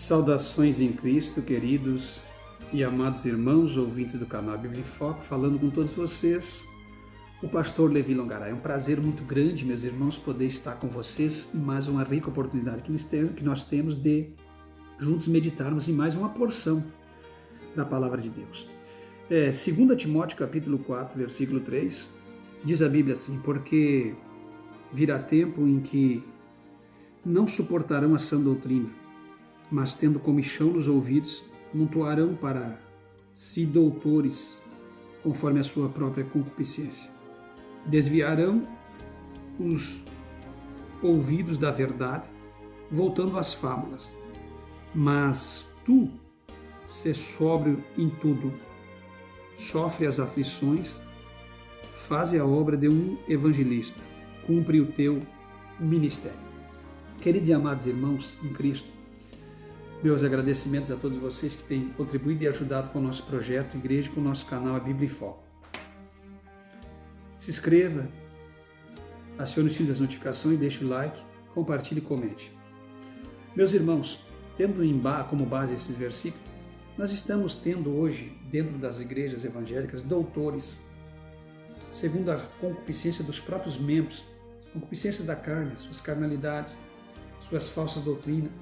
Saudações em Cristo, queridos e amados irmãos, ouvintes do canal Bíblia em Foco, falando com todos vocês, o pastor Levi Longaray. É um prazer muito grande, meus irmãos, poder estar com vocês em mais uma rica oportunidade que nós temos de juntos meditarmos em mais uma porção da Palavra de Deus. 2 Timóteo capítulo 4, versículo 3, diz a Bíblia assim: porque virá tempo em que não suportarão a sã doutrina, mas tendo comichão nos ouvidos, amontoarão para si doutores, conforme a sua própria concupiscência. Desviarão os ouvidos da verdade, voltando às fábulas. Mas tu, sê sóbrio em tudo, sofre as aflições, faze a obra de um evangelista, cumpre o teu ministério. Queridos e amados irmãos em Cristo, meus agradecimentos a todos vocês que têm contribuído e ajudado com o nosso projeto Igreja, com o nosso canal A Bíblia em Foco. Se inscreva, acione o sininho das notificações, deixe o like, compartilhe e comente. Meus irmãos, tendo como base esses versículos, nós estamos tendo hoje, dentro das igrejas evangélicas, doutores, segundo a concupiscência dos próprios membros, concupiscências da carne, suas carnalidades, suas falsas doutrinas,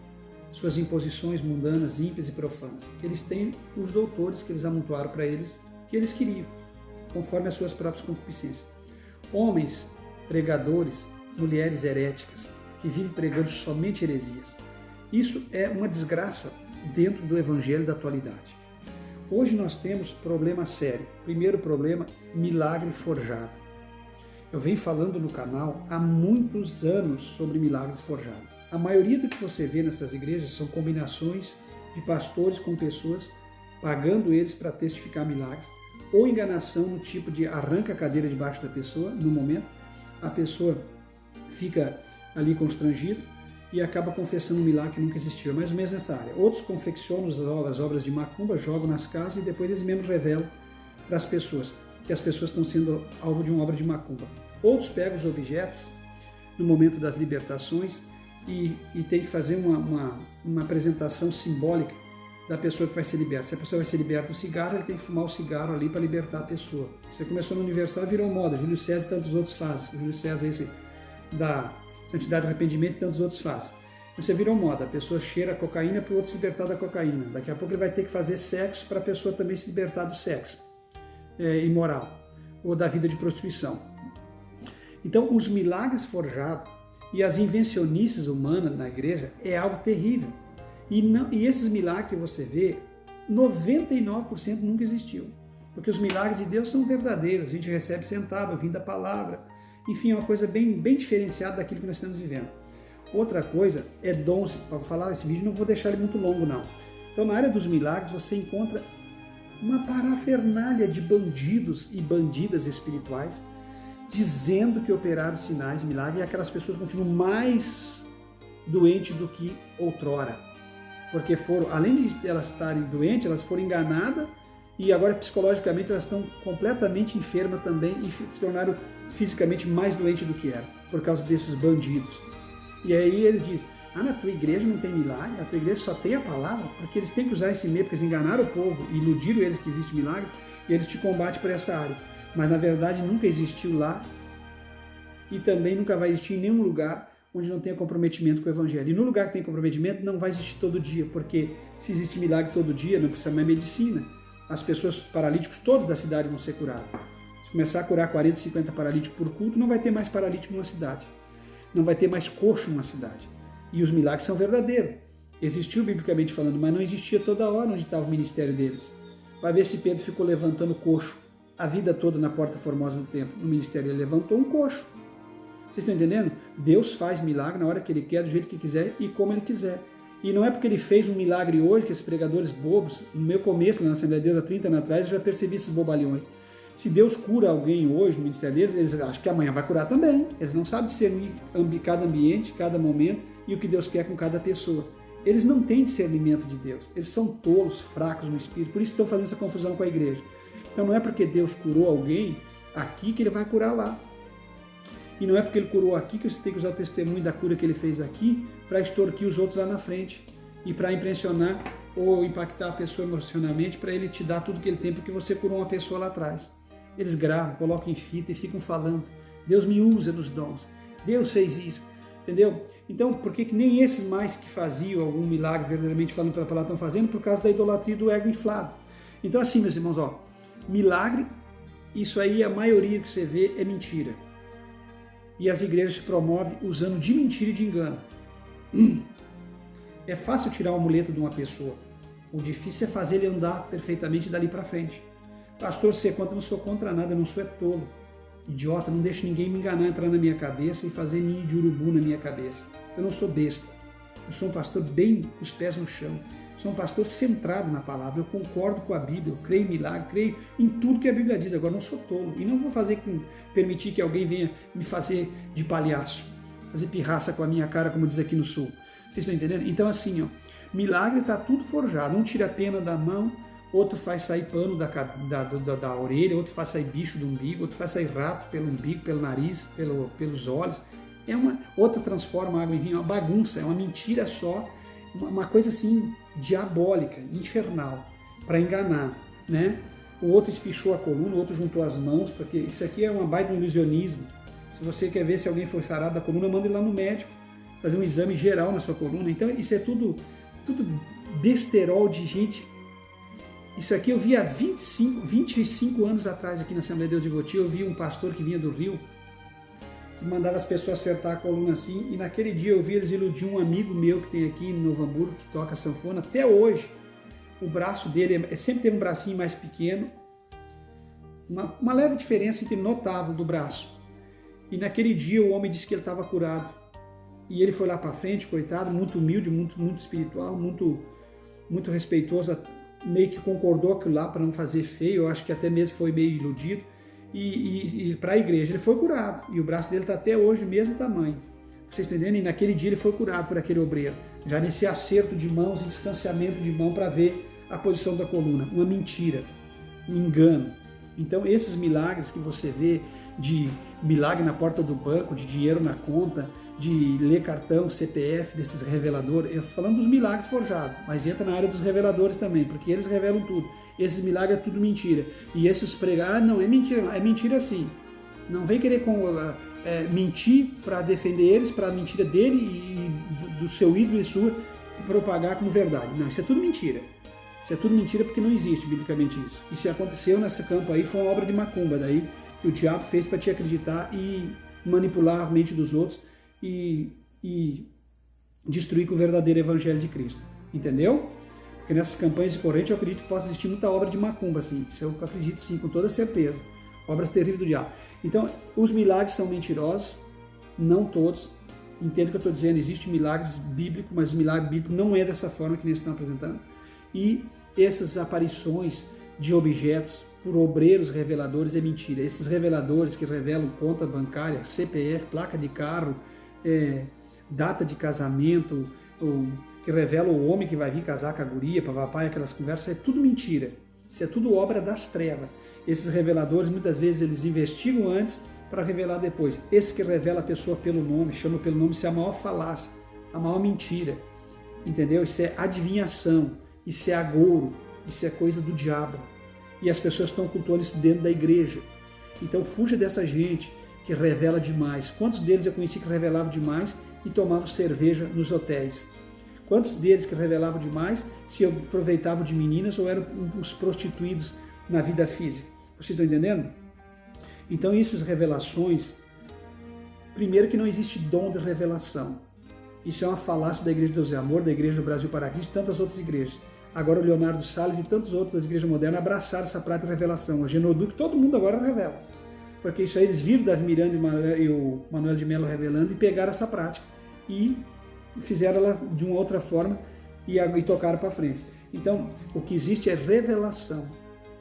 suas imposições mundanas, ímpias e profanas. Eles têm os doutores que eles amontoaram para eles, que eles queriam, conforme as suas próprias concupiscências. Homens, pregadores, mulheres heréticas, que vivem pregando somente heresias. Isso é uma desgraça dentro do evangelho da atualidade. Hoje nós temos problema sério. Primeiro problema, milagre forjado. Eu venho falando no canal há muitos anos sobre milagres forjados. A maioria do que você vê nessas igrejas são combinações de pastores com pessoas, pagando eles para testificar milagres, ou enganação no tipo de arranca a cadeira debaixo da pessoa, no momento, a pessoa fica ali constrangida e acaba confessando um milagre que nunca existiu. É mais ou menos nessa área. Outros confeccionam as obras de macumba, jogam nas casas e depois eles mesmos revelam para as pessoas que as pessoas estão sendo alvo de uma obra de macumba. Outros pegam os objetos no momento das libertações e tem que fazer uma apresentação simbólica da pessoa que vai ser liberta. Se a pessoa vai ser liberta do cigarro, ele tem que fumar o cigarro ali para libertar a pessoa. Você começou no Universal, virou moda. Júlio César e tantos outros fazem. O Júlio César esse da santidade e arrependimento e tantos outros fazem. Você virou moda. A pessoa cheira a cocaína para o outro se libertar da cocaína. Daqui a pouco ele vai ter que fazer sexo para a pessoa também se libertar do sexo imoral ou da vida de prostituição. Então, os milagres forjados e as invencionices humanas na igreja é algo terrível. E esses milagres que você vê, 99% nunca existiu. Porque os milagres de Deus são verdadeiros, a gente recebe sentado, ouvindo a palavra. Enfim, é uma coisa bem diferenciada daquilo que nós estamos vivendo. Outra coisa é dons. Para falar esse vídeo, não vou deixar ele muito longo, não. Então, na área dos milagres, você encontra uma parafernália de bandidos e bandidas espirituais dizendo que operaram sinais, milagres, e aquelas pessoas continuam mais doentes do que outrora. Porque além de elas estarem doentes, elas foram enganadas e agora psicologicamente elas estão completamente enfermas também e se tornaram fisicamente mais doentes do que eram, por causa desses bandidos. E aí eles dizem: na tua igreja não tem milagre, na tua igreja só tem a palavra, porque eles têm que usar esse meio, porque eles enganaram o povo, iludiram eles que existe milagre, e eles te combatem por essa área. Mas na verdade nunca existiu lá e também nunca vai existir em nenhum lugar onde não tenha comprometimento com o evangelho. E no lugar que tem comprometimento não vai existir todo dia, porque se existe milagre todo dia, não precisa mais medicina. As pessoas, os paralíticos todos da cidade vão ser curados. Se começar a curar 40, 50 paralíticos por culto, não vai ter mais paralítico numa cidade. Não vai ter mais coxo numa cidade. E os milagres são verdadeiros. Existiu biblicamente falando, mas não existia toda hora onde estava o ministério deles. Vai ver se Pedro ficou levantando coxo a vida toda na porta formosa do templo. No ministério ele levantou um coxo. Vocês estão entendendo? Deus faz milagre na hora que Ele quer, do jeito que quiser e como Ele quiser. E não é porque Ele fez um milagre hoje que esses pregadores bobos, no meu começo na Assembleia de Deus, há 30 anos atrás, eu já percebi esses bobalhões. Se Deus cura alguém hoje no ministério deles, eles acham que amanhã vai curar também. Eles não sabem discernir cada ambiente, cada momento e o que Deus quer com cada pessoa. Eles não têm discernimento de Deus. Eles são tolos, fracos no espírito, por isso estão fazendo essa confusão com a igreja. Então não é porque Deus curou alguém aqui que Ele vai curar lá. E não é porque Ele curou aqui que você tem que usar o testemunho da cura que Ele fez aqui para extorquir os outros lá na frente. e para impressionar ou impactar a pessoa emocionalmente, para ele te dar tudo que ele tem, porque você curou uma pessoa lá atrás. Eles gravam, colocam em fita e ficam falando, Deus me usa nos dons, Deus fez isso, entendeu? Então, por que nem esses mais que faziam algum milagre, verdadeiramente falando pela palavra, estão fazendo? Por causa da idolatria do ego inflado. Então, assim, meus irmãos, ó, milagre, isso aí, a maioria que você vê é mentira. E as igrejas se promovem usando de mentira e de engano. É fácil tirar o amuleto de uma pessoa. O difícil é fazer ele andar perfeitamente dali para frente. Pastor, você é contra? Eu não sou contra nada, eu não sou tolo. Idiota, não deixo ninguém me enganar, entrar na minha cabeça e fazer ninho de urubu na minha cabeça. Eu não sou besta. Eu sou um pastor bem com os pés no chão. Sou um pastor centrado na palavra. Eu concordo com a Bíblia, eu creio em milagre, creio em tudo que a Bíblia diz. Agora, não sou tolo. E não vou permitir que alguém venha me fazer de palhaço, fazer pirraça com a minha cara, como diz aqui no Sul. Vocês estão entendendo? Então, assim, ó, milagre está tudo forjado. Um tira a pena da mão, outro faz sair pano da orelha, outro faz sair bicho do umbigo, outro faz sair rato pelo umbigo, pelo nariz, pelos olhos. Outra transforma água em vinho, é uma bagunça, é uma mentira só, uma coisa assim diabólica, infernal, para enganar, né? O outro espichou a coluna, o outro juntou as mãos, porque isso aqui é uma baita de um ilusionismo. Se você quer ver se alguém foi sarado da coluna, manda ele lá no médico, fazer um exame geral na sua coluna. Então isso é tudo besterol de gente. Isso aqui eu vi há 25 anos atrás aqui na Assembleia de Deus de Voti. Eu vi um pastor que vinha do Rio, que mandava as pessoas acertar a coluna assim, e naquele dia eu vi eles iludir um amigo meu que tem aqui em Novo Hamburgo, que toca sanfona, até hoje. O braço dele sempre teve um bracinho mais pequeno, uma leve diferença notável do braço. E naquele dia o homem disse que ele estava curado. E ele foi lá para frente, coitado, muito humilde, muito espiritual, muito respeitoso, meio que concordou aquilo lá para não fazer feio, eu acho que até mesmo foi meio iludido. E para a igreja ele foi curado, e o braço dele está até hoje o mesmo tamanho. Vocês estão entendendo? E naquele dia ele foi curado por aquele obreiro, já nesse acerto de mãos e distanciamento de mão para ver a posição da coluna. Uma mentira, um engano. Então esses milagres que você vê, de milagre na porta do banco, de dinheiro na conta, de ler cartão, CPF, desses reveladores, eu estou falando dos milagres forjados, mas entra na área dos reveladores também, porque eles revelam tudo. Esses milagres é tudo mentira. E esses pregar, não, é mentira sim. Não vem querer mentir para defender eles, para a mentira dele e do seu ídolo e sua, propagar como verdade. Não, isso é tudo mentira. Isso é tudo mentira porque não existe biblicamente isso. E se aconteceu nesse campo aí, foi uma obra de macumba, daí que o diabo fez para te acreditar e manipular a mente dos outros e destruir com o verdadeiro evangelho de Cristo. Entendeu? Porque nessas campanhas de corrente eu acredito que possa existir muita obra de macumba, assim. Isso eu acredito sim, com toda certeza. Obras terríveis do diabo. Então, os milagres são mentirosos, não todos. Entendo o que eu estou dizendo, existe milagres bíblicos, mas o milagre bíblico não é dessa forma que eles estão apresentando. E essas aparições de objetos por obreiros reveladores é mentira. Esses reveladores que revelam conta bancária, CPF, placa de carro, data de casamento, que revela o homem que vai vir casar com a guria, papai, aquelas conversas, é tudo mentira. Isso é tudo obra das trevas. Esses reveladores, muitas vezes, eles investigam antes para revelar depois. Esse que revela a pessoa pelo nome, chama pelo nome, isso é a maior falácia, a maior mentira. Entendeu? Isso é adivinhação, isso é agouro, isso é coisa do diabo. E as pessoas estão cultuando isso dentro da igreja. Então fuja dessa gente que revela demais. Quantos deles eu conheci que revelavam demais e tomavam cerveja nos hotéis? Quantos deles que revelavam demais se aproveitavam de meninas ou eram os prostituídos na vida física? Vocês estão entendendo? Então essas revelações, primeiro que não existe dom de revelação. Isso é uma falácia da Igreja de Deus e Amor, da Igreja do Brasil para Cristo e tantas outras igrejas. Agora o Leonardo Salles e tantos outros das igrejas modernas abraçaram essa prática de revelação. A Genoduc, todo mundo agora revela. Porque isso aí eles viram Davi Miranda e o Manuel de Mello revelando e pegaram essa prática e fizeram ela de uma outra forma e tocaram para frente. Então, o que existe é revelação,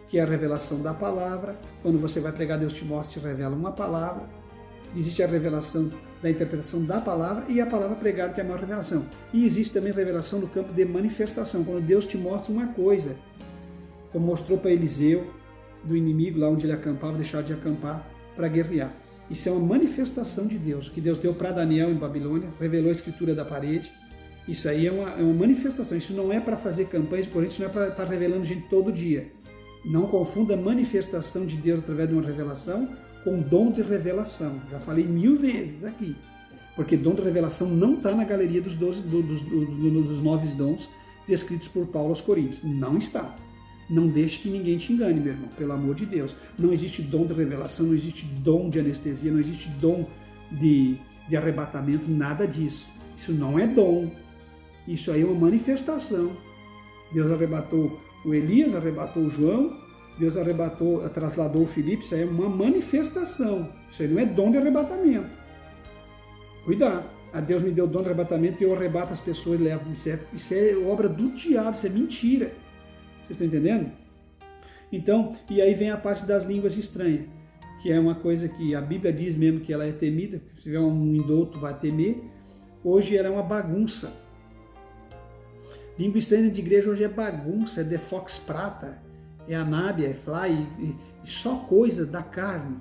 que é a revelação da palavra. Quando você vai pregar, Deus te mostra, te revela uma palavra. Existe a revelação da interpretação da palavra e a palavra pregada, que é a maior revelação. E existe também revelação no campo de manifestação, quando Deus te mostra uma coisa, como mostrou para Eliseu, do inimigo, lá onde ele acampava, deixava de acampar para guerrear. Isso é uma manifestação de Deus, que Deus deu para Daniel em Babilônia, revelou a escritura da parede, Isso aí é uma manifestação, isso não é para fazer campanhas correntes, isso não é para estar revelando gente todo dia. Não confunda manifestação de Deus através de uma revelação com dom de revelação. Já falei 1000 vezes aqui. Porque dom de revelação não está na galeria dos 9 dons descritos por Paulo aos Coríntios. Não está. Não deixe que ninguém te engane, meu irmão, pelo amor de Deus. Não existe dom de revelação, não existe dom de anestesia, não existe dom de arrebatamento, nada disso. Isso não é dom. Isso aí é uma manifestação. Deus arrebatou o Elias, arrebatou o João, Deus trasladou o Filipe, isso aí é uma manifestação. Isso aí não é dom de arrebatamento. Cuidado. A Deus me deu o dom de arrebatamento e eu arrebato as pessoas e levo. Isso é obra do diabo, isso é mentira. Vocês estão entendendo? Então, e aí vem a parte das línguas estranhas, que é uma coisa que a Bíblia diz mesmo que ela é temida. Se tiver um indouto, vai temer. Hoje ela é uma bagunça. Língua estranha de igreja hoje é bagunça, é defox prata, é anábia, é fly, e só coisa da carne.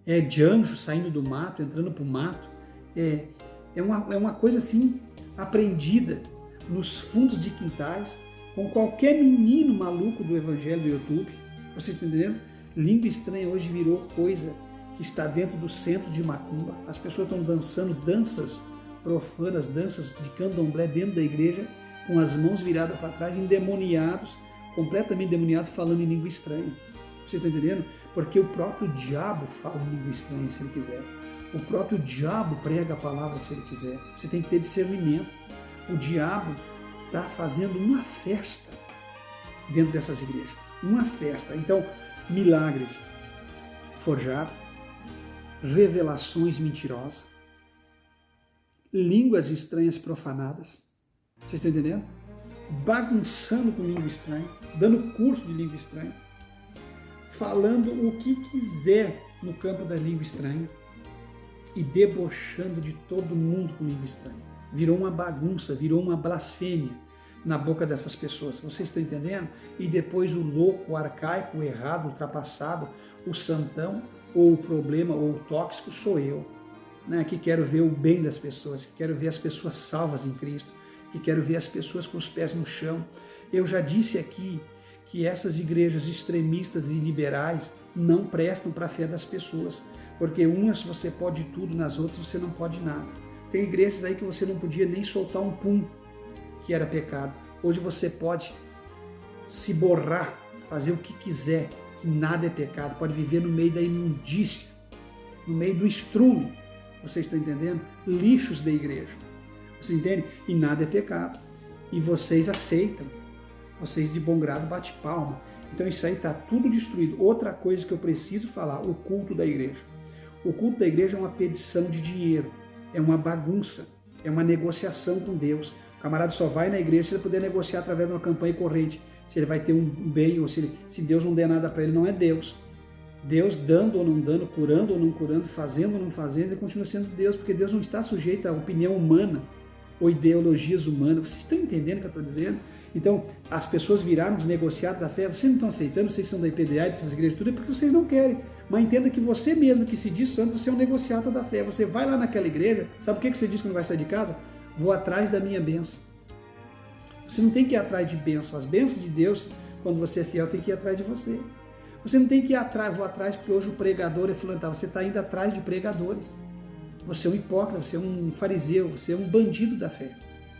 É de anjo saindo do mato, entrando para o mato. É uma coisa assim, aprendida nos fundos de quintais, com qualquer menino maluco do evangelho do YouTube. Vocês estão entendendo? Língua estranha hoje virou coisa que está dentro do centro de macumba. As pessoas estão dançando danças profanas, danças de candomblé dentro da igreja, com as mãos viradas para trás, endemoniados, completamente endemoniados, falando em língua estranha. Vocês estão entendendo? Porque o próprio diabo fala em língua estranha se ele quiser. O próprio diabo prega a palavra se ele quiser. Você tem que ter discernimento. O diabo está fazendo uma festa dentro dessas igrejas. Uma festa. Então, milagres forjados, revelações mentirosas, línguas estranhas profanadas. Vocês estão entendendo? Bagunçando com língua estranha, dando curso de língua estranha, falando o que quiser no campo da língua estranha e debochando de todo mundo com língua estranha. Virou uma bagunça, virou uma blasfêmia na boca dessas pessoas. Vocês estão entendendo? E depois o louco, o arcaico, o errado, o ultrapassado, o santão, ou o problema, ou o tóxico sou eu, né? Que quero ver o bem das pessoas, que quero ver as pessoas salvas em Cristo, que quero ver as pessoas com os pés no chão. Eu já disse aqui que essas igrejas extremistas e liberais não prestam para a fé das pessoas, porque umas você pode tudo, nas outras você não pode nada. Tem igrejas aí que você não podia nem soltar um pum, que era pecado. Hoje você pode se borrar, fazer o que quiser, que nada é pecado, pode viver no meio da imundícia, no meio do estrume. Vocês estão entendendo? Lixos da igreja. Você entende? E nada é pecado. E vocês aceitam. Vocês de bom grado bate palma. Então isso aí está tudo destruído. Outra coisa que eu preciso falar, o culto da igreja. O culto da igreja é uma pedição de dinheiro. É uma bagunça. É uma negociação com Deus. O camarada só vai na igreja se ele puder negociar através de uma campanha corrente. Se ele vai ter um bem ou se Deus não der nada para ele, não é Deus. Deus dando ou não dando, curando ou não curando, fazendo ou não fazendo, ele continua sendo Deus, porque Deus não está sujeito à opinião humana ou ideologias humanas. Vocês estão entendendo o que eu estou dizendo? Então, as pessoas viraram desnegociados da fé, vocês não estão aceitando, vocês são da IPDA, dessas igrejas, tudo é porque vocês não querem. Mas entenda que você mesmo que se diz santo, você é um negociado da fé. Você vai lá naquela igreja, sabe por que você diz que não vai sair de casa? Vou atrás da minha bênção. Você não tem que ir atrás de bênção. As bênçãos de Deus, quando você é fiel, tem que ir atrás de você. Você não tem que ir atrás, vou atrás porque hoje o pregador é fulano, você está indo atrás de pregadores. Você é um hipócrita, você é um fariseu, você é um bandido da fé.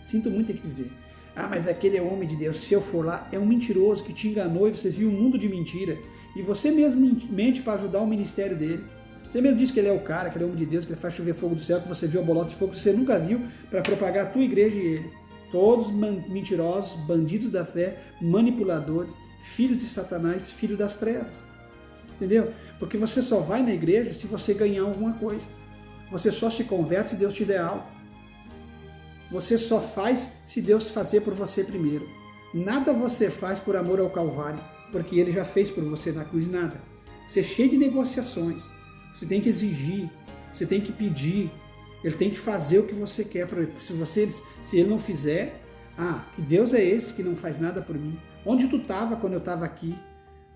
Sinto muito ter que dizer. Ah, mas aquele é homem de Deus, se eu for lá, é um mentiroso que te enganou e você viu um mundo de mentira. E você mesmo mente para ajudar o ministério dele. Você mesmo diz que ele é o cara, que ele é o homem de Deus, que ele faz chover fogo do céu, que você viu a bolota de fogo que você nunca viu para propagar a tua igreja e ele. Todos mentirosos, bandidos da fé, manipuladores, filhos de Satanás, filhos das trevas. Entendeu? Porque você só vai na igreja se você ganhar alguma coisa. Você só se converte se Deus te der algo. Você só faz se Deus fazer por você primeiro. Nada você faz por amor ao Calvário, porque Ele já fez por você na cruz, nada. Você é cheio de negociações. Você tem que exigir, você tem que pedir. Ele tem que fazer o que você quer. Se Ele não fizer, que Deus é esse que não faz nada por mim. Onde tu estava quando eu estava aqui?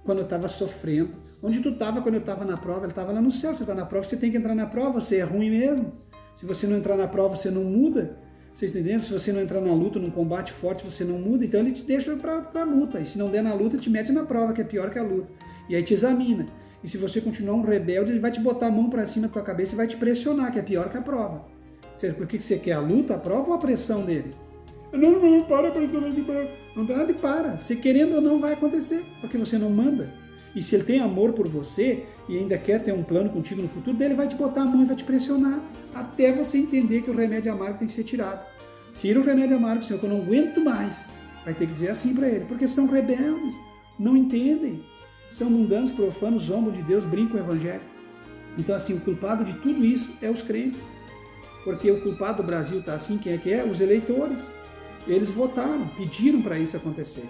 Quando eu estava sofrendo? Onde tu estava quando eu estava na prova? Ele estava lá no céu, você está na prova, você tem que entrar na prova, você é ruim mesmo. Se você não entrar na prova, você não muda. Vocês entendem? Se você não entrar na luta, num combate forte, você não muda, então ele te deixa para a luta. E se não der na luta, te mete na prova, que é pior que a luta. E aí te examina. E se você continuar um rebelde, ele vai te botar a mão para cima da tua cabeça e vai te pressionar, que é pior que a prova. Por que você quer a luta, a prova ou a pressão dele? Não, para, não dá nada e para. Você querendo ou não vai acontecer, porque você não manda. E se ele tem amor por você e ainda quer ter um plano contigo no futuro, ele vai te botar a mão e vai te pressionar, até você entender que o remédio amargo tem que ser tirado. Tira o remédio amargo, Senhor, que eu não aguento mais. Vai ter que dizer assim para ele, porque são rebeldes, não entendem, são mundanos, profanos, zombam de Deus, brincam com o evangelho. Então, assim, o culpado de tudo isso é os crentes. Porque o culpado do Brasil está assim, quem é que é? Os eleitores. Eles votaram, pediram para isso acontecer.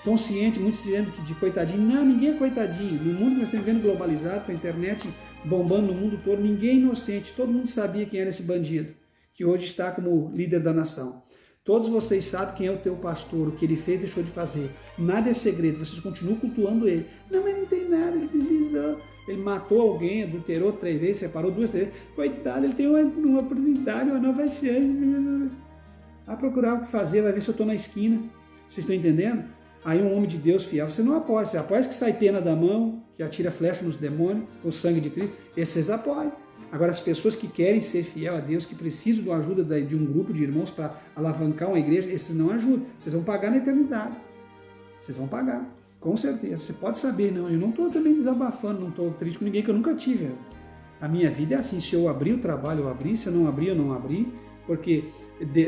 Consciente, muitos dizendo que de coitadinho. Não, ninguém é coitadinho. No mundo que nós estamos vendo globalizado, com a internet bombando no mundo todo, ninguém é inocente. Todo mundo sabia quem era esse bandido, que hoje está como líder da nação. Todos vocês sabem quem é o teu pastor, o que ele fez, deixou de fazer. Nada é segredo, vocês continuam cultuando ele. Não, mas não tem nada, ele deslizou. Ele matou alguém, adulterou 3 vezes, separou 2, 3 vezes. Coitado, ele tem uma oportunidade, uma nova chance. Vai procurar o que fazer, vai ver se eu estou na esquina. Vocês estão entendendo? Aí um homem de Deus fiel, você não apoia. Você apoia que sai pena da mão, que atira flecha nos demônios, o sangue de Cristo. Esses vocês apoiam. Agora, as pessoas que querem ser fiel a Deus, que precisam da ajuda de um grupo de irmãos para alavancar uma igreja, esses não ajudam. Vocês vão pagar na eternidade. Vocês vão pagar, com certeza. Você pode saber, não. Eu não estou também desabafando, não estou triste com ninguém, que eu nunca tive. A minha vida é assim, se eu abrir o trabalho, eu abri. Se eu não abrir, eu não abri. Porque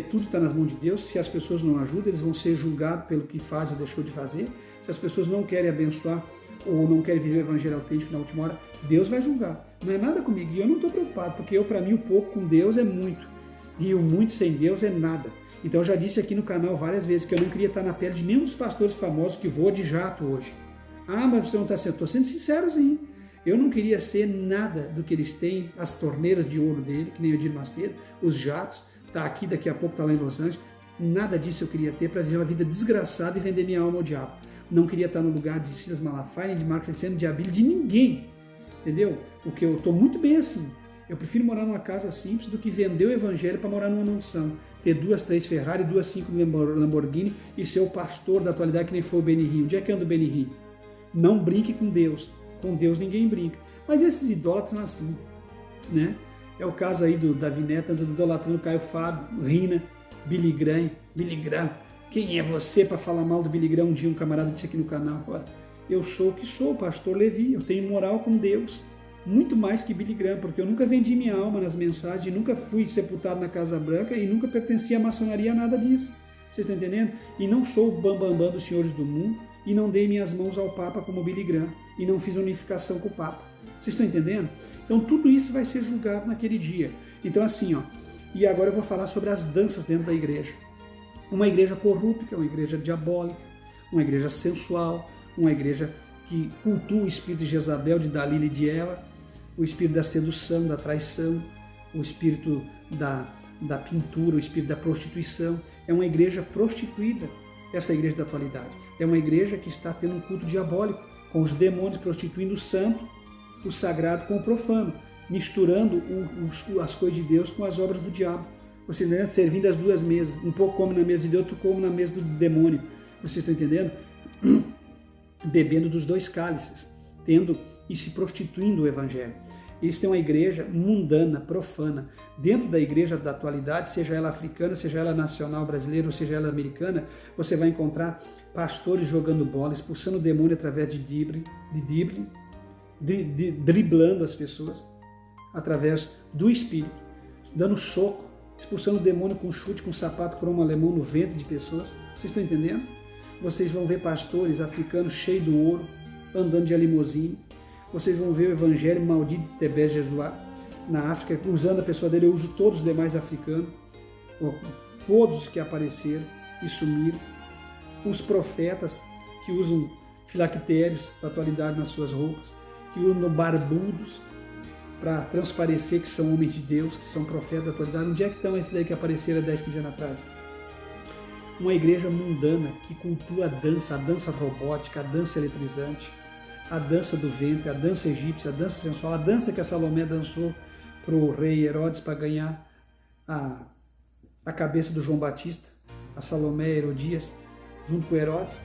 tudo está nas mãos de Deus. Se as pessoas não ajudam, eles vão ser julgados pelo que faz ou deixou de fazer. Se as pessoas não querem abençoar ou não querem viver o evangelho autêntico na última hora, Deus vai julgar. Não é nada comigo. E eu não estou preocupado, porque para mim o pouco com Deus é muito. E o muito sem Deus é nada. Então eu já disse aqui no canal várias vezes que eu não queria estar na pele de nenhum dos pastores famosos que voa de jato hoje. Ah, mas você não está sendo... Estou sendo sincero, sim. Eu não queria ser nada do que eles têm, as torneiras de ouro dele, que nem o Edir Macedo, os jatos, está aqui, daqui a pouco está lá em Los Angeles. Nada disso eu queria ter para viver uma vida desgraçada e vender minha alma ao diabo. Não queria estar no lugar de Silas Malafaia, de Marco Feliciano, de Abílio, de ninguém. Entendeu? Porque eu estou muito bem assim. Eu prefiro morar numa casa simples do que vender o evangelho para morar numa mansão. Ter 2, 3 Ferrari, 2, 5 Lamborghini e ser o pastor da atualidade que nem foi o Benny Hinn. Onde é que anda o Benny Hinn? Não brinque com Deus. Com Deus ninguém brinca. Mas esses idólatras são assim, né? É o caso aí do Davi Neto, andando idolatrando Caio Fábio, Rina, Billy Graham. Quem é você para falar mal do Billy Graham? Um dia um camarada disse aqui no canal, olha, eu sou o que sou, pastor Levi, eu tenho moral com Deus, muito mais que Billy Graham, porque eu nunca vendi minha alma nas mensagens, nunca fui sepultado na Casa Branca e nunca pertenci à maçonaria, nada disso. Vocês estão entendendo? E não sou o bambambam dos senhores do mundo e não dei minhas mãos ao Papa como Billy Graham e não fiz unificação com o Papa. Vocês estão entendendo? Então tudo isso vai ser julgado naquele dia. Então assim, ó, e agora eu vou falar sobre as danças dentro da igreja. Uma igreja corrupta, uma igreja diabólica, uma igreja sensual, uma igreja que cultua o espírito de Jezabel, de Dalila e de Ela, o espírito da sedução, da traição, o espírito da pintura, o espírito da prostituição. É uma igreja prostituída, essa igreja da atualidade. É uma igreja que está tendo um culto diabólico, com os demônios prostituindo o santo, o sagrado com o profano, misturando as coisas de Deus com as obras do diabo. Você entendeu? Servindo as duas mesas. Um pouco come na mesa de Deus, outro come na mesa do demônio. Vocês estão entendendo? Bebendo dos 2 cálices, tendo e se prostituindo o evangelho. Isso é uma igreja mundana, profana. Dentro da igreja da atualidade, seja ela africana, seja ela nacional brasileira, ou seja ela americana, você vai encontrar pastores jogando bola, expulsando o demônio através de driblando as pessoas através do espírito, dando soco, expulsando o demônio com chute, com sapato cromo alemão no ventre de pessoas. Vocês estão entendendo? Vocês vão ver pastores africanos cheios do ouro, andando de limusine. Vocês vão ver o evangelho maldito de Tebé Jesuá na África, usando a pessoa dele. Eu uso todos os demais africanos, todos que apareceram e sumiram. Os profetas que usam filactérios da atualidade nas suas roupas, que usam barbudos para transparecer que são homens de Deus, que são profetas da atualidade. Onde é que estão esses aí que apareceram há 10, 15 anos atrás? Uma igreja mundana que cultua a dança robótica, a dança eletrizante, a dança do ventre, a dança egípcia, a dança sensual, a dança que a Salomé dançou para o rei Herodes para ganhar a a cabeça do João Batista, a Salomé Herodias, junto com Herodes,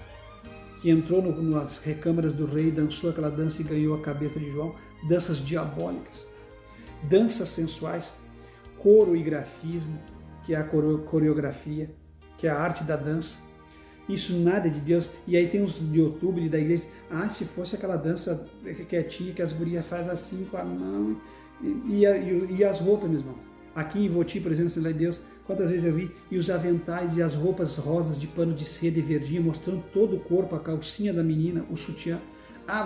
que entrou nas recâmaras do rei, dançou aquela dança e ganhou a cabeça de João. Danças diabólicas, danças sensuais, coro e grafismo, que é a coreografia, que é a arte da dança. Isso nada é de Deus. E aí tem uns de YouTube da igreja, se fosse aquela dança quietinha que as gurias fazem assim com a mão, e as roupas, meu irmão. Aqui em Voti, por exemplo, Assembleia de Deus, quantas vezes eu vi, e os aventais e as roupas rosas de pano de seda e verdinha, mostrando todo o corpo, a calcinha da menina, o sutiã.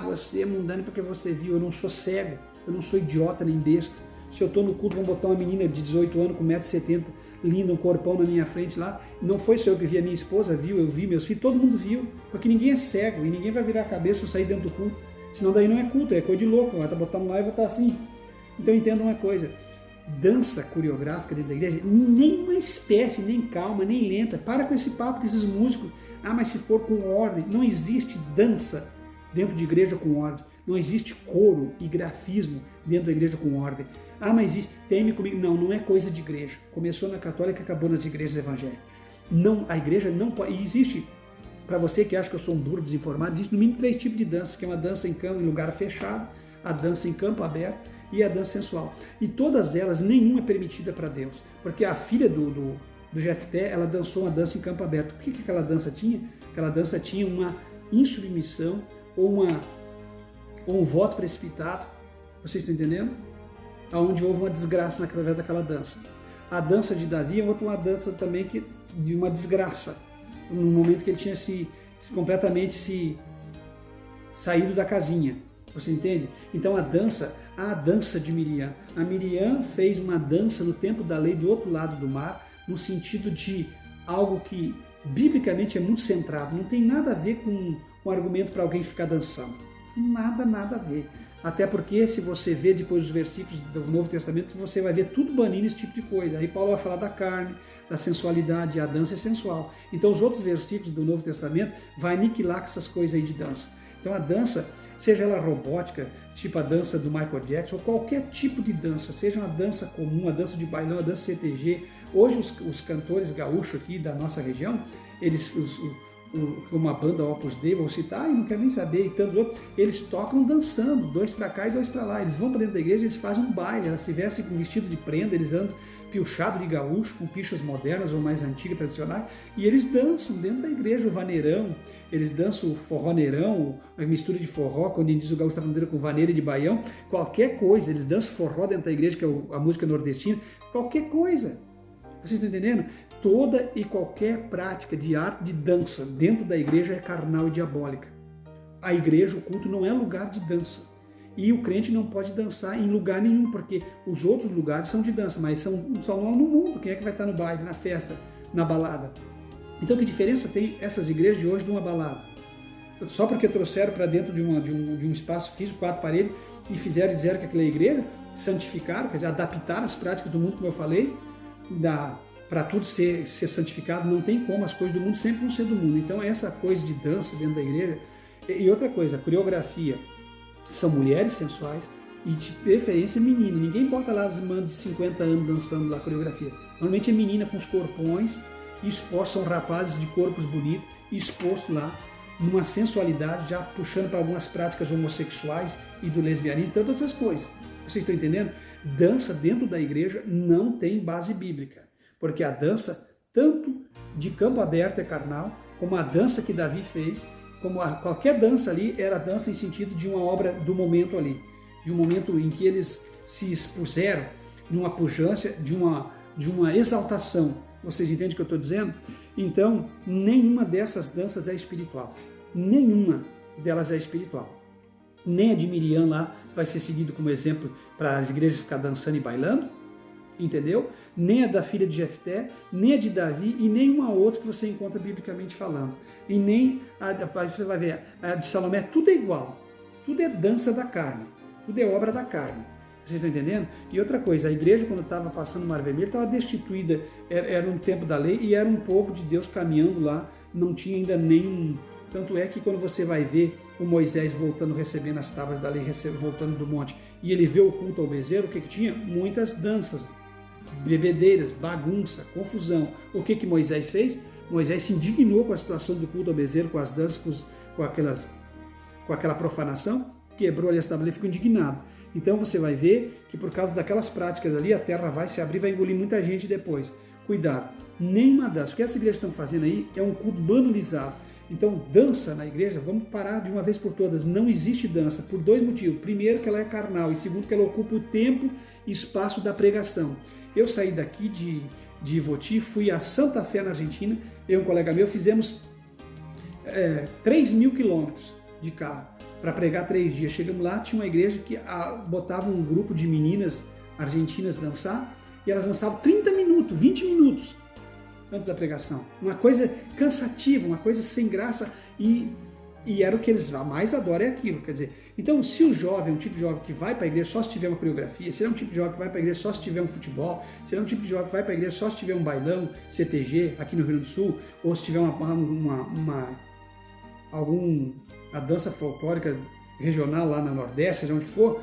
Você é mundano porque você viu, eu não sou cego, eu não sou idiota nem besta. Se eu estou no culto, vão botar uma menina de 18 anos com 1,70 m, linda, um corpão na minha frente lá. Não foi só eu que vi, a minha esposa viu, eu vi, meus filhos, todo mundo viu. Porque ninguém é cego e ninguém vai virar a cabeça ou sair dentro do culto. Senão daí não é culto, é coisa de louco. Vai estar botando lá e vai estar assim. Então entenda uma coisa, dança coreográfica dentro da igreja, nenhuma espécie, nem calma, nem lenta. Para com esse papo desses músicos. Mas se for com ordem, não existe dança dentro de igreja com ordem. Não existe coro e grafismo dentro da igreja com ordem. Mas existe, teme comigo. Não é coisa de igreja. Começou na católica e acabou nas igrejas evangélicas. Não, a igreja não pode. E existe, para você que acha que eu sou um burro desinformado, existe no mínimo 3 tipos de dança, que é uma dança em campo, em lugar fechado, a dança em campo aberto e a dança sensual. E todas elas, nenhuma é permitida para Deus. Porque a filha do Jefté, ela dançou uma dança em campo aberto. O que aquela dança tinha? Aquela dança tinha uma insubmissão ou um voto precipitado. Vocês estão entendendo? Onde houve uma desgraça através daquela dança. A dança de Davi é uma dança também de uma desgraça. No momento que ele tinha completamente saído da casinha. Você entende? Então a dança de Miriam. A Miriam fez uma dança no tempo da lei do outro lado do mar, no sentido de algo que biblicamente é muito centrado. Não tem nada a ver com um argumento para alguém ficar dançando. Nada a ver. Até porque se você vê depois os versículos do Novo Testamento, você vai ver tudo banindo esse tipo de coisa. Aí Paulo vai falar da carne, da sensualidade, a dança é sensual. Então os outros versículos do Novo Testamento vai aniquilar com essas coisas aí de dança. Então a dança, seja ela robótica, tipo a dança do Michael Jackson, ou qualquer tipo de dança, seja uma dança comum, a dança de bailão, a dança CTG. Hoje os cantores gaúchos aqui da nossa região, como a banda Opus Dei, vou citar, e não quero nem saber, e tantos outros, eles tocam dançando, 2 para cá e 2 para lá. Eles vão para dentro da igreja, eles fazem um baile, elas se vestem com vestido de prenda, eles andam pilchado de gaúcho, com pichas modernas ou mais antigas, tradicionais, e eles dançam dentro da igreja o vaneirão, eles dançam o forroneirão, a mistura de forró, quando diz o gaúcho está falando com vaneira de baião, qualquer coisa, eles dançam forró dentro da igreja, que é a música nordestina, qualquer coisa. Vocês estão entendendo? Toda e qualquer prática de arte de dança dentro da igreja é carnal e diabólica. A igreja, o culto, não é lugar de dança. E o crente não pode dançar em lugar nenhum, porque os outros lugares são de dança, mas são lá no mundo. Quem é que vai estar no baile, na festa, na balada? Então que diferença tem essas igrejas de hoje de uma balada? Só porque trouxeram para dentro de um espaço físico, 4 paredes, e disseram que aquela é igreja, santificaram, quer dizer, adaptaram as práticas do mundo, como eu falei, para tudo ser santificado, não tem como, as coisas do mundo sempre vão ser do mundo. Então essa coisa de dança dentro da igreja, e outra coisa, a coreografia, são mulheres sensuais e de preferência menina. Ninguém bota lá as irmãs de 50 anos dançando lá a coreografia. Normalmente é menina com os corpões, expostos, são rapazes de corpos bonitos, expostos lá, numa sensualidade, já puxando para algumas práticas homossexuais e do lesbianismo, tantas outras coisas. Vocês estão entendendo? Dança dentro da igreja não tem base bíblica, porque a dança, tanto de campo aberto é carnal, como a dança que Davi fez, como qualquer dança ali, era dança em sentido de uma obra do momento ali, de um momento em que eles se expuseram numa pujança, de uma exaltação. Vocês entendem o que eu estou dizendo? Então, nenhuma dessas danças é espiritual. Nenhuma delas é espiritual. Nem a de Miriam lá vai ser seguido como exemplo para as igrejas ficar dançando e bailando, entendeu? Nem a da filha de Jefté, nem a de Davi e nenhuma outra que você encontra biblicamente falando. E nem você vai ver, a de Salomé, tudo é igual. Tudo é dança da carne, tudo é obra da carne. Vocês estão entendendo? E outra coisa, a igreja quando estava passando o Mar Vermelho estava destituída, era um tempo da lei e era um povo de Deus caminhando lá, não tinha ainda nenhum... Tanto é que quando você vai ver o Moisés voltando, recebendo as tábuas da lei, voltando do monte, e ele vê o culto ao bezerro, o que tinha? Muitas danças bebedeiras, bagunça, confusão. O que Moisés fez? Moisés se indignou com a situação do culto ao bezerro, com as danças, com aquela profanação, quebrou ali as tábuas e ficou indignado. Então você vai ver que por causa daquelas práticas ali, a terra vai se abrir, vai engolir muita gente depois. Cuidado, nenhuma dança. O que essa igreja estão fazendo aí é um culto banalizado. Então, dança na igreja, vamos parar de uma vez por todas. Não existe dança, por 2 motivos. Primeiro, que ela é carnal, e segundo, que ela ocupa o tempo e espaço da pregação. Eu saí daqui de Ivoti, fui a Santa Fé, na Argentina, eu e um colega meu fizemos 3.000 quilômetros de carro para pregar 3 dias. Chegamos lá, tinha uma igreja que botava um grupo de meninas argentinas dançar, e elas dançavam 30 minutos, 20 minutos antes da pregação. Uma coisa cansativa, uma coisa sem graça, e era o que eles mais adoram, é aquilo. Quer dizer, então se o jovem é um tipo de jovem que vai para a igreja só se tiver uma coreografia, se ele é um tipo de jovem que vai para a igreja só se tiver um futebol, se ele é um tipo de jovem que vai para a igreja só se tiver um bailão, CTG, aqui no Rio Grande do Sul, ou se tiver a dança folclórica regional lá na Nordeste, seja onde for,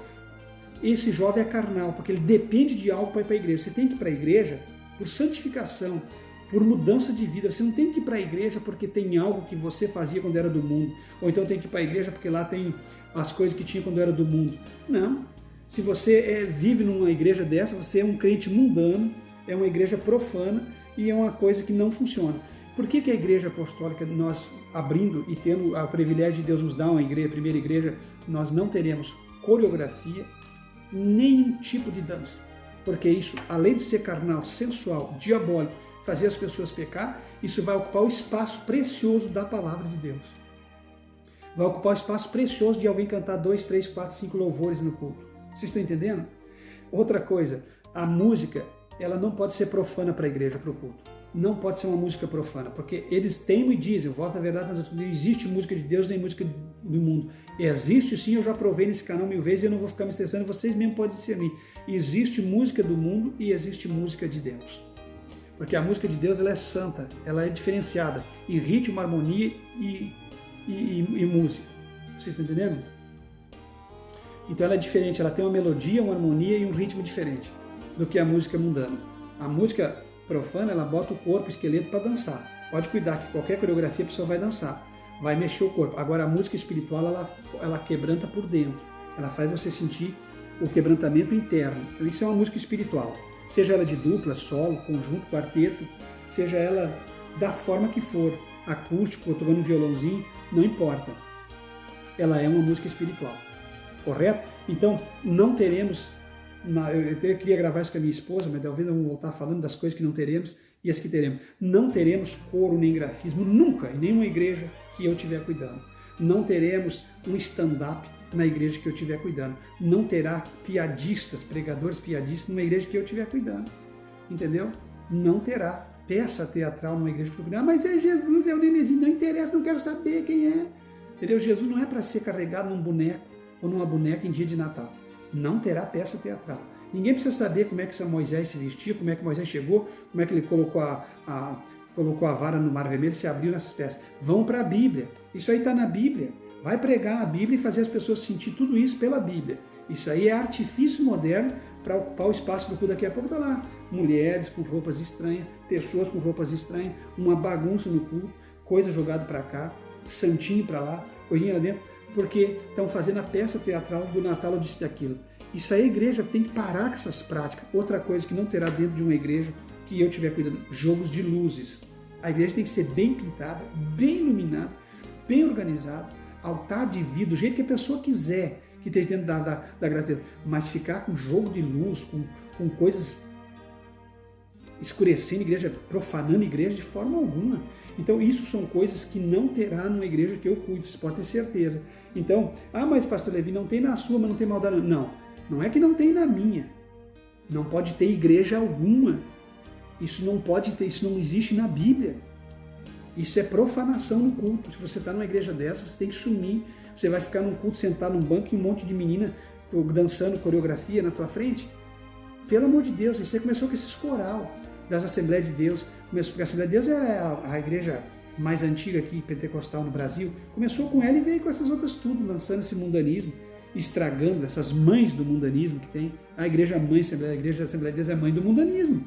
esse jovem é carnal, porque ele depende de algo para ir para a igreja. Você tem que ir para a igreja por santificação, por mudança de vida. Você não tem que ir para a igreja porque tem algo que você fazia quando era do mundo, ou então tem que ir para a igreja porque lá tem as coisas que tinha quando era do mundo. Não. Se você vive numa igreja dessa, você é um crente mundano, é uma igreja profana e é uma coisa que não funciona. Por que a igreja apostólica, nós abrindo e tendo o privilégio de Deus nos dar uma igreja, primeira igreja, nós não teremos coreografia, nenhum tipo de dança? Porque isso, além de ser carnal, sensual, diabólico, fazer as pessoas pecar, isso vai ocupar o espaço precioso da palavra de Deus. Vai ocupar o espaço precioso de alguém cantar 2, 3, 4, 5 louvores no culto. Vocês estão entendendo? Outra coisa, a música, ela não pode ser profana para a igreja, para o culto. Não pode ser uma música profana, porque eles teimam e dizem, eu volto à verdade, não existe música de Deus nem música do mundo. Existe sim, eu já provei nesse canal 1000 vezes e eu não vou ficar me estressando, vocês mesmos podem discernir. Existe música do mundo e existe música de Deus. Porque a música de Deus ela é santa, ela é diferenciada em ritmo, harmonia e música. Vocês estão entendendo? Então ela é diferente, ela tem uma melodia, uma harmonia e um ritmo diferente do que a música mundana. A música profana, ela bota o corpo, o esqueleto para dançar. Pode cuidar que qualquer coreografia a pessoa vai dançar, vai mexer o corpo. Agora a música espiritual, ela quebranta por dentro. Ela faz você sentir o quebrantamento interno. Então isso é uma música espiritual. Seja ela de dupla, solo, conjunto, quarteto, seja ela da forma que for, acústico, ou tocando um violãozinho, não importa. Ela é uma música espiritual. Correto? Então, não teremos, eu queria gravar isso com a minha esposa, mas talvez eu vou voltar falando das coisas que não teremos e as que teremos. Não teremos coro nem grafismo, nunca, em nenhuma igreja que eu estiver cuidando. Não teremos um stand-up na igreja que eu estiver cuidando. Não terá piadistas, pregadores piadistas numa igreja que eu estiver cuidando. Entendeu? Não terá peça teatral numa igreja que eu estou cuidando. Mas é Jesus, é o nenenzinho, não interessa, não quero saber quem é. Entendeu? Jesus não é para ser carregado num boneco ou numa boneca em dia de Natal. Não terá peça teatral. Ninguém precisa saber como é que São Moisés se vestia, como é que Moisés chegou, como é que ele colocou a vara no Mar Vermelho e se abriu nessas peças. Vão para a Bíblia. Isso aí está na Bíblia. Vai pregar a Bíblia e fazer as pessoas sentir tudo isso pela Bíblia. Isso aí é artifício moderno para ocupar o espaço do culto. Daqui a pouco está lá. Mulheres com roupas estranhas, pessoas com roupas estranhas, uma bagunça no culto, coisa jogada para cá, santinho para lá, coisinha lá dentro, porque estão fazendo a peça teatral do Natal ou disso daquilo. Isso aí a igreja tem que parar com essas práticas. Outra coisa que não terá dentro de uma igreja que eu estiver cuidando, jogos de luzes. A igreja tem que ser bem pintada, bem iluminada, bem organizada, altar de vida, do jeito que a pessoa quiser, que esteja dentro da graça de Deus. Mas ficar com jogo de luz, com coisas escurecendo a igreja, profanando a igreja de forma alguma. Então isso são coisas que não terá numa igreja que eu cuido, você pode ter certeza. Então, mas pastor Levi, não tem na sua, mas não tem maldade. Não, não é que não tem na minha. Não pode ter igreja alguma. Isso não pode ter, isso não existe na Bíblia. Isso é profanação no culto. Se você está numa igreja dessa, você tem que sumir. Você vai ficar num culto, sentado num banco e um monte de menina dançando coreografia na tua frente. Pelo amor de Deus, isso aí começou com esses coral das Assembleias de Deus. Porque a Assembleia de Deus é a igreja mais antiga aqui, pentecostal no Brasil. Começou com ela e veio com essas outras tudo, lançando esse mundanismo. estragando essas mães do mundanismo que tem. A igreja mãe, a igreja da Assembleia de Deus é mãe do mundanismo.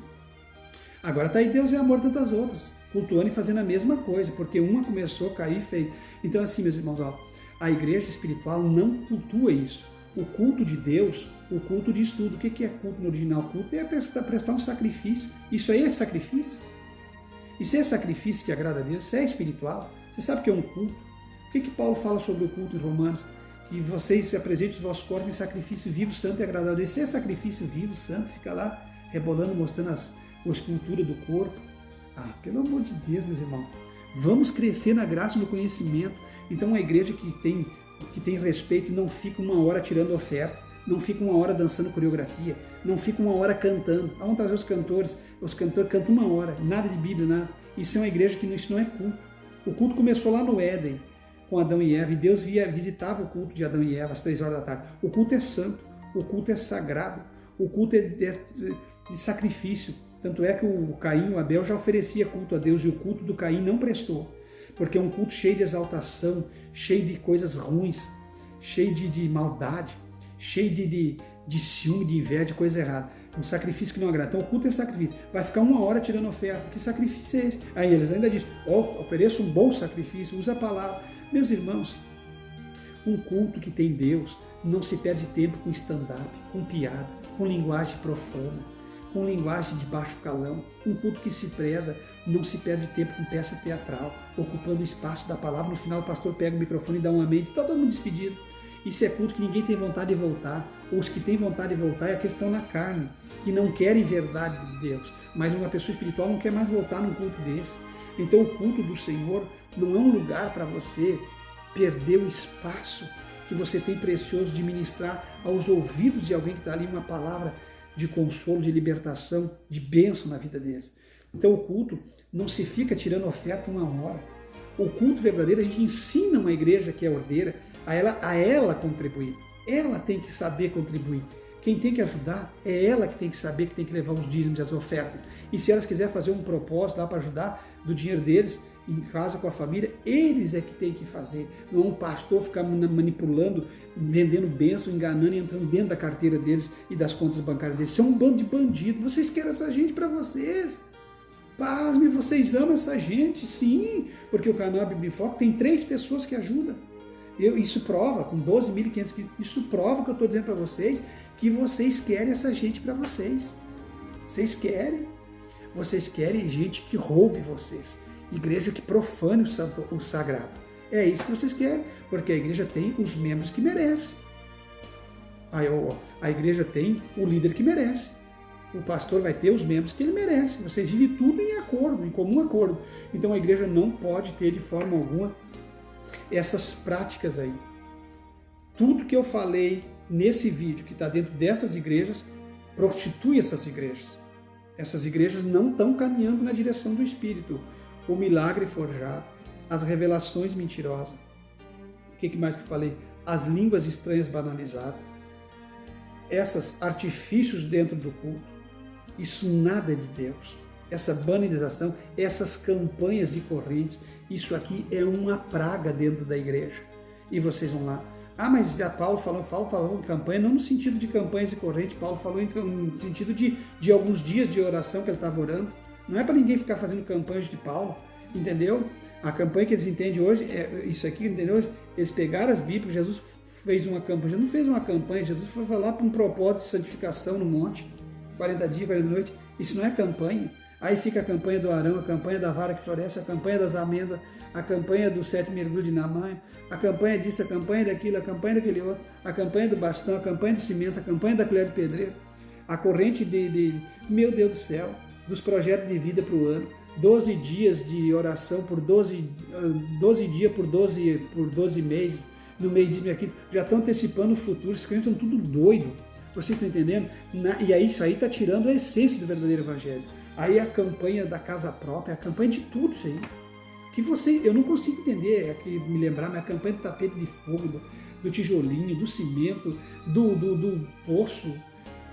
Agora está aí Deus e amor tantas outras, cultuando e fazendo a mesma coisa, porque uma começou a cair e fez. Então assim, meus irmãos, ó, a igreja espiritual não cultua isso. O culto de Deus, o culto de estudo. O que é culto no original? Culto é prestar um sacrifício. Isso aí é sacrifício? E se é sacrifício que agrada a Deus, se é espiritual, você sabe o que é um culto? O que Paulo fala sobre o culto em Romanos? Que vocês apresentem os vossos corpos em sacrifício vivo, santo e agradável a Deus. Se é sacrifício vivo, santo, fica lá rebolando, mostrando a escultura do corpo. Ah, pelo amor de Deus, meus irmãos. Vamos crescer na graça e no conhecimento. Então, uma igreja que tem respeito não fica uma hora tirando oferta, não fica uma hora dançando coreografia, não fica uma hora cantando. Vamos trazer os cantores cantam uma hora, nada de Bíblia, nada. Isso é uma igreja que isso não é culto. O culto começou lá no Éden, com Adão e Eva, e Deus visitava o culto de Adão e Eva às 3 horas da tarde. O culto é santo, o culto é sagrado, o culto é de sacrifício. Tanto é que o Caim, o Abel, já oferecia culto a Deus, e o culto do Caim não prestou, porque é um culto cheio de exaltação, cheio de coisas ruins, cheio de maldade, cheio de ciúme, de inveja, de coisa errada. Um sacrifício que não agrada. Então o culto é sacrifício. Vai ficar uma hora tirando oferta. Que sacrifício é esse? Aí eles ainda dizem, ofereça um bom sacrifício, usa a palavra. Meus irmãos, um culto que tem Deus não se perde tempo com stand-up, com piada, com linguagem profana, com linguagem de baixo calão. Um culto que se preza não se perde tempo com peça teatral, ocupando o espaço da palavra. No final o pastor pega o microfone e dá um amém, e todo mundo despedido. Isso é culto que ninguém tem vontade de voltar. Ou os que têm vontade de voltar é a questão na carne, que não querem verdade de Deus. Mas uma pessoa espiritual não quer mais voltar num culto desse. Então o culto do Senhor não é um lugar para você perder o espaço que você tem precioso de ministrar aos ouvidos de alguém que está ali uma palavra de consolo, de libertação, de bênção na vida deles. Então o culto não se fica tirando oferta uma hora. O culto verdadeiro, a gente ensina uma igreja que é ordeira a ela contribuir. Ela tem que saber contribuir. Quem tem que ajudar é ela que tem que saber que tem que levar os dízimos e as ofertas. E se elas quiserem fazer um propósito lá para ajudar do dinheiro deles, em casa com a família, eles é que tem que fazer. Não é um pastor ficar manipulando, vendendo bênção, enganando e entrando dentro da carteira deles e das contas bancárias deles. Isso é um bando de bandidos. Vocês querem essa gente para vocês. Pasme, vocês amam essa gente, sim, porque o canal Bíblia em Foco tem 3 pessoas que ajudam. Isso prova, com 12.500 inscritos, isso prova que eu estou dizendo para vocês, que vocês querem essa gente para vocês. Vocês querem gente que roube vocês. Igreja que profane o sagrado. É isso que vocês querem, porque a igreja tem os membros que merece. A igreja tem o líder que merece. O pastor vai ter os membros que ele merece. Vocês vivem tudo em acordo, em comum acordo. Então a igreja não pode ter de forma alguma essas práticas aí. Tudo que eu falei nesse vídeo que está dentro dessas igrejas prostitui essas igrejas. Essas igrejas não estão caminhando na direção do Espírito. O milagre forjado, as revelações mentirosas. O que mais que eu falei? As línguas estranhas banalizadas. Esses artifícios dentro do culto. Isso nada é de Deus. Essa banalização, essas campanhas e correntes, isso aqui é uma praga dentro da igreja. E vocês vão lá. Ah, mas Paulo falou em campanha, não no sentido de campanhas e correntes, Paulo falou no sentido de alguns dias de oração que ele estava orando. Não é para ninguém ficar fazendo campanhas de Paulo, entendeu? A campanha que eles entendem hoje, é isso aqui, entendeu? Eles pegaram as Bíblias, Jesus fez uma campanha, Jesus não fez uma campanha, Jesus foi falar para um propósito de santificação no monte, 40 dias, 40 noites, isso não é campanha. Aí fica a campanha do Arão, a campanha da vara que floresce, a campanha das amêndoas, a campanha do 7 mergulhos de Naamã, a campanha disso, a campanha daquilo, a campanha daquele outro, a campanha do bastão, a campanha do cimento, a campanha da colher de pedreiro, a corrente meu Deus do céu, dos projetos de vida para o ano, 12 dias de oração por 12 dias por 12 meses, no meio disso e aquilo, já estão antecipando o futuro, esses crentes são tudo doido, vocês estão entendendo? E aí isso aí está tirando a essência do verdadeiro evangelho. Aí a campanha da casa própria, a campanha de tudo isso aí. Eu não consigo entender, me lembrar, mas a campanha do tapete de fogo, do tijolinho, do cimento, do poço,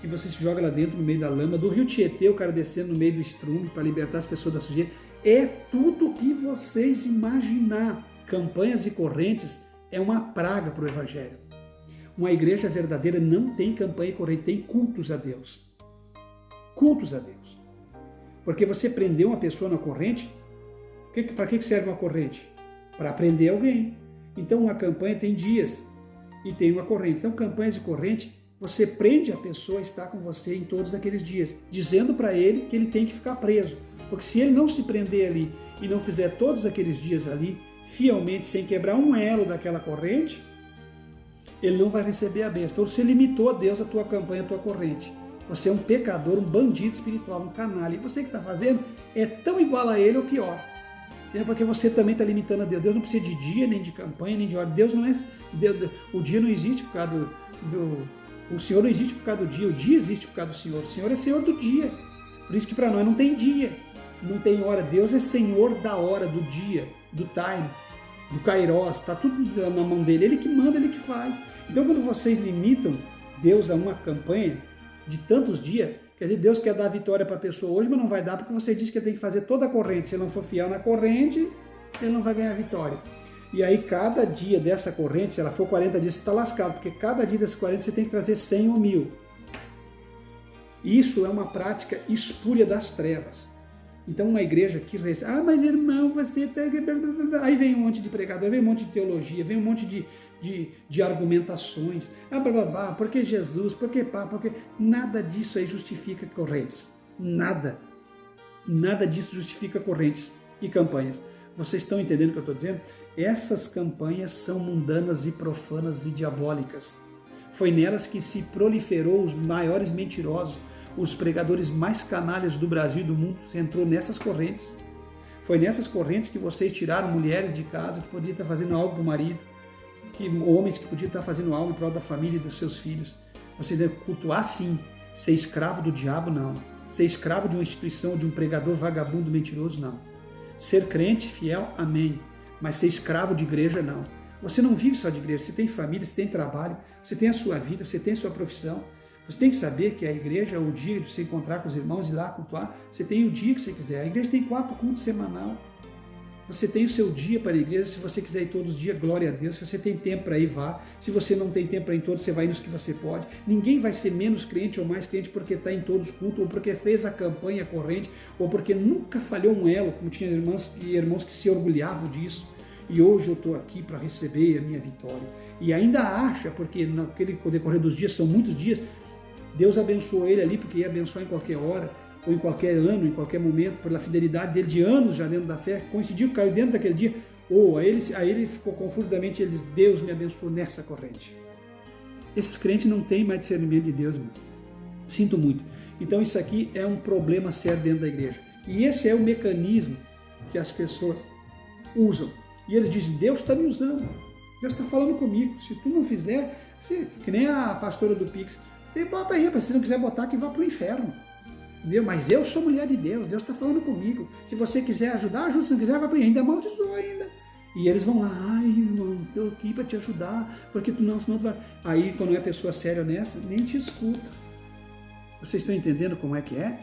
que você se joga lá dentro no meio da lama, do rio Tietê, o cara descendo no meio do estrume para libertar as pessoas da sujeira. É tudo o que vocês imaginar. Campanhas e correntes é uma praga para o evangelho. Uma igreja verdadeira não tem campanha corrente, tem cultos a Deus. Cultos a Deus. Porque você prendeu uma pessoa na corrente, para que serve uma corrente? Para prender alguém. Então uma campanha tem dias e tem uma corrente. Então campanhas de corrente, você prende a pessoa a estar com você em todos aqueles dias, dizendo para ele que ele tem que ficar preso. Porque se ele não se prender ali e não fizer todos aqueles dias ali, fielmente, sem quebrar um elo daquela corrente, ele não vai receber a bênção. Então você limitou a Deus a tua campanha, a tua corrente. Você é um pecador, um bandido espiritual, um canalha. E você que está fazendo é tão igual a ele ou pior. Porque você também está limitando a Deus. Deus não precisa de dia, nem de campanha, nem de hora. Deus não é... o dia não existe por causa o Senhor não existe por causa do dia. O dia existe por causa do Senhor. O Senhor é Senhor do dia. Por isso que para nós não tem dia, não tem hora. Deus é Senhor da hora, do dia, do time, do kairos. Está tudo na mão dele. Ele que manda, ele que faz. Então quando vocês limitam Deus a uma campanha de tantos dias, quer dizer, Deus quer dar vitória para a pessoa hoje, mas não vai dar porque você diz que ele tem que fazer toda a corrente. Se ele não for fiel na corrente, ele não vai ganhar vitória. E aí cada dia dessa corrente, se ela for 40 dias, você está lascado, porque cada dia desses 40 você tem que trazer 100 ou 1000. Isso é uma prática espúria das trevas. Então uma igreja que recebe, mas irmão, você tem que... Aí vem um monte de pregador, vem um monte de teologia, vem um monte de argumentações. Porque Jesus, porque nada disso aí justifica correntes. Nada. Nada disso justifica correntes e campanhas. Vocês estão entendendo o que eu estou dizendo? Essas campanhas são mundanas e profanas e diabólicas. Foi nelas que se proliferou os maiores mentirosos, os pregadores mais canalhas do Brasil e do mundo. Você entrou nessas correntes. Foi nessas correntes que vocês tiraram mulheres de casa que podiam estar fazendo algo para o marido, homens que podiam estar fazendo algo em prol da família e dos seus filhos. Você deve cultuar sim. Ser escravo do diabo, não. Ser escravo de uma instituição, de um pregador vagabundo, mentiroso, não. Ser crente, fiel, amém. Mas ser escravo de igreja, não. Você não vive só de igreja, você tem família, você tem trabalho, você tem a sua vida, você tem a sua profissão. Você tem que saber que a igreja é o dia de você encontrar com os irmãos e ir lá cultuar. Você tem o dia que você quiser. A igreja tem 4 cultos semanal. Você tem o seu dia para a igreja. Se você quiser ir todos os dias, glória a Deus. Se você tem tempo para ir, vá. Se você não tem tempo para ir em todos, você vai nos que você pode. Ninguém vai ser menos crente ou mais crente porque está em todos os cultos, ou porque fez a campanha corrente, ou porque nunca falhou um elo, como tinha irmãos que se orgulhavam disso. E hoje eu estou aqui para receber a minha vitória. E ainda acha, porque naquele decorrer dos dias, são muitos dias, Deus abençoou ele ali, porque ia abençoar em qualquer hora, ou em qualquer ano, em qualquer momento, pela fidelidade dele de anos já dentro da fé, coincidiu, caiu dentro daquele dia, ou aí ele ficou confundidamente, ele diz, Deus me abençoou nessa corrente. Esses crentes não têm mais discernimento de Deus, irmão. Sinto muito. Então isso aqui é um problema sério dentro da igreja. E esse é o mecanismo que as pessoas usam. E eles dizem, Deus está me usando, Deus está falando comigo. Se tu não fizer, que nem a pastora do Pix, você bota aí, se não quiser botar, que vá para o inferno. Entendeu? Mas eu sou mulher de Deus, Deus está falando comigo. Se você quiser ajudar, ajuda. Se não quiser, vai para o inferno. Ainda amaldiçoa ainda. E eles vão lá, ai irmão, estou aqui para te ajudar, porque tu não, senão tu vai... Aí, quando é pessoa séria nessa, nem te escuta. Vocês estão entendendo como é que é?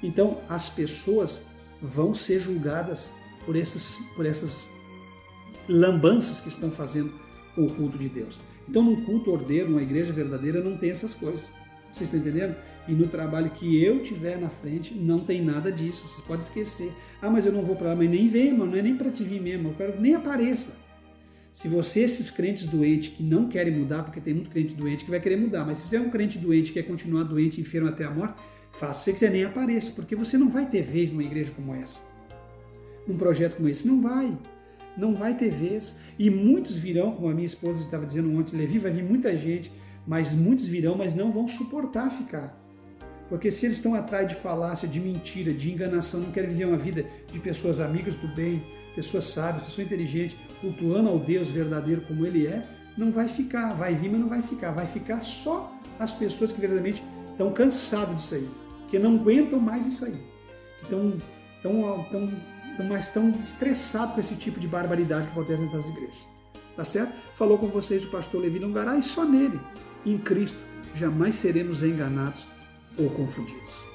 Então, as pessoas vão ser julgadas por essas lambanças que estão fazendo com o culto de Deus. Então, num culto ordeiro, numa igreja verdadeira, não tem essas coisas. Vocês estão entendendo? E no trabalho que eu tiver na frente, não tem nada disso. Vocês podem esquecer. Mas eu não vou para lá. Mas nem vem, mano. Não é nem para te vir mesmo. Eu quero que nem apareça. Se você, esses crentes doentes que não querem mudar, porque tem muito crente doente que vai querer mudar, mas se você é um crente doente que quer continuar doente, enfermo até a morte, faça. Se você quiser, nem apareça, porque você não vai ter vez numa igreja como essa. Num projeto como esse. Não vai. Não vai ter vez. E muitos virão, como a minha esposa estava dizendo ontem, Levi, vai vir muita gente, mas muitos virão, mas não vão suportar ficar. Porque se eles estão atrás de falácia, de mentira, de enganação, não querem viver uma vida de pessoas amigas do bem, pessoas sábias, pessoas inteligentes, cultuando ao Deus verdadeiro como Ele é, não vai ficar. Vai vir, mas não vai ficar. Vai ficar só as pessoas que verdadeiramente estão cansadas disso aí, que não aguentam mais isso aí. Mas estão estressados com esse tipo de barbaridade que acontece dentro das igrejas. Tá certo? Falou com vocês o pastor Levi Longaray, e só nele, em Cristo, jamais seremos enganados ou confundidos.